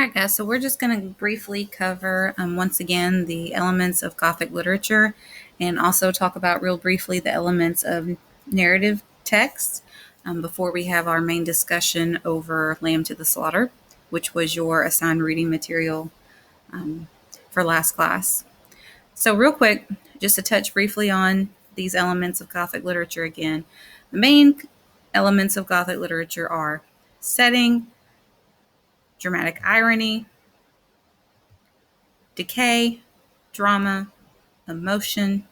All right, guys, so we're just going to briefly cover, once again, the elements of Gothic literature and also talk about real briefly the elements of narrative text before we have our main discussion over Lamb to the Slaughter, which was your assigned reading material for last class. So, real quick, just to touch briefly on these elements of Gothic literature again. The main elements of Gothic literature are setting, dramatic irony, decay, drama, emotion,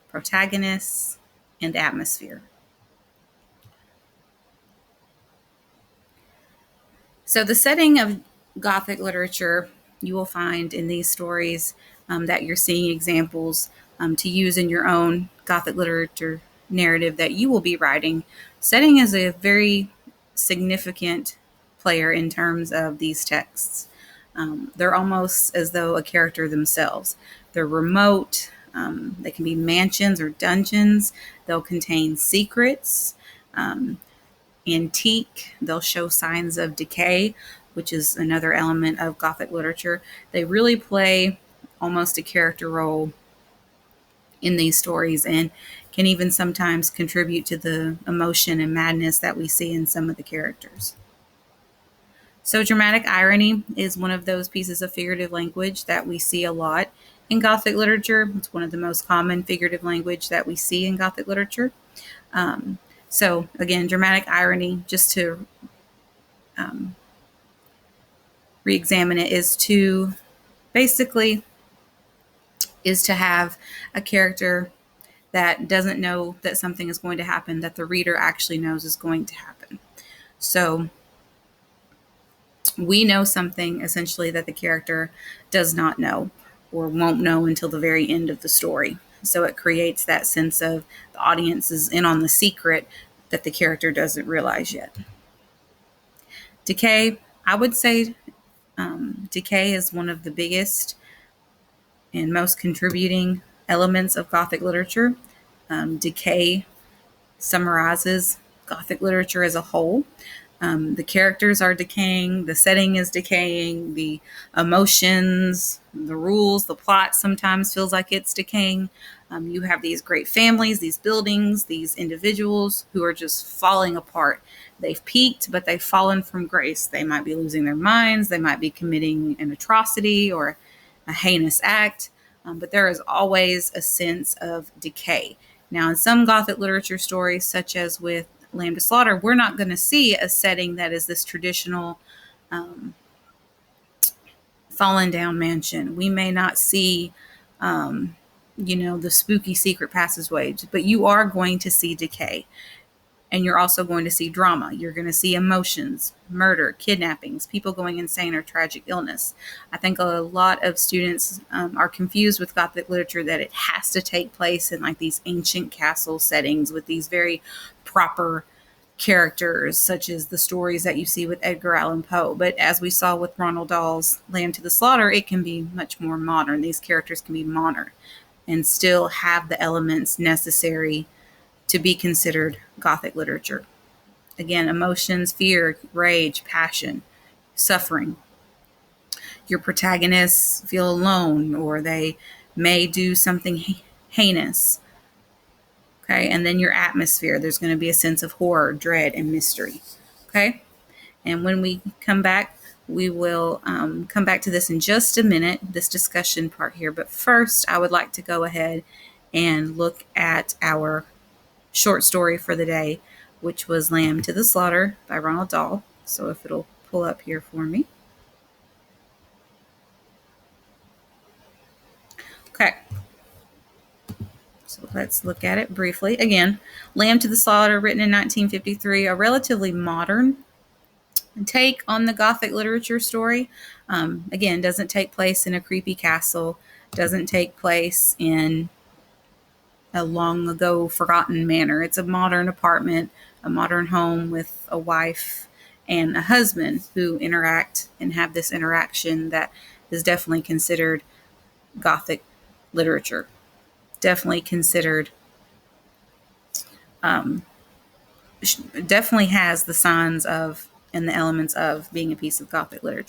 protagonists, and atmosphere. So, the setting of Gothic literature you will find in these stories that you're seeing examples to use in your own Gothic literature narrative that you will be writing. Setting is a very significant player in terms of these texts. They're almost as though a character themselves. They're remote. They can be mansions or dungeons. They'll contain secrets, antique. They'll show signs of decay, which is another element of Gothic literature. They really play almost a character role in these stories and can even sometimes contribute to the emotion and madness that we see in some of the characters. So, dramatic irony is one of those pieces of figurative language that we see a lot in Gothic literature. It's one of the most common figurative language that we see in Gothic literature. So, again, dramatic irony, just to re-examine it, is to have a character that doesn't know that something is going to happen that the reader actually knows is going to happen. So we know something essentially that the character does not know or won't know until the very end of the story. So it creates that sense of the audience is in on the secret that the character doesn't realize yet. Decay, I would say decay is one of the biggest and most contributing elements of Gothic literature. Decay summarizes Gothic literature as a whole. The characters are decaying, the setting is decaying, the emotions, the rules, the plot sometimes feels like it's decaying. You have these great families, these buildings, these individuals who are just falling apart. They've peaked, but they've fallen from grace. They might be losing their minds. They might be committing an atrocity or a heinous act, but there is always a sense of decay. Now, in some Gothic literature stories, such as with Lamb to Slaughter, we're not going to see a setting that is this traditional fallen down mansion. We may not see, the spooky secret passageways, but you are going to see decay. And you're also going to see drama. You're going to see emotions, murder, kidnappings, people going insane, or tragic illness. I think a lot of students are confused with Gothic literature that it has to take place in like these ancient castle settings with these very proper characters, such as the stories that you see with Edgar Allan Poe. But as we saw with Roald Dahl's Lamb to the Slaughter, it can be much more modern. These characters can be modern and still have the elements necessary to be considered Gothic literature. Again, emotions, fear, rage, passion, suffering. Your protagonists feel alone, or they may do something heinous. Okay, and then your atmosphere. There's going to be a sense of horror, dread, and mystery. Okay, and when we come back, we will come back to this in just a minute, this discussion part here. But first, I would like to go ahead and look at our short story for the day, which was Lamb to the Slaughter by Roald Dahl. So if it'll pull up here for me. Okay. So let's look at it briefly. Again, Lamb to the Slaughter, written in 1953, a relatively modern take on the Gothic literature story. Again, doesn't take place in a creepy castle, doesn't take place in a long ago forgotten manor. It's a modern apartment, a modern home with a wife and a husband who interact and have this interaction that is definitely considered Gothic literature. Definitely considered, definitely has the signs of and the elements of being a piece of Gothic literature.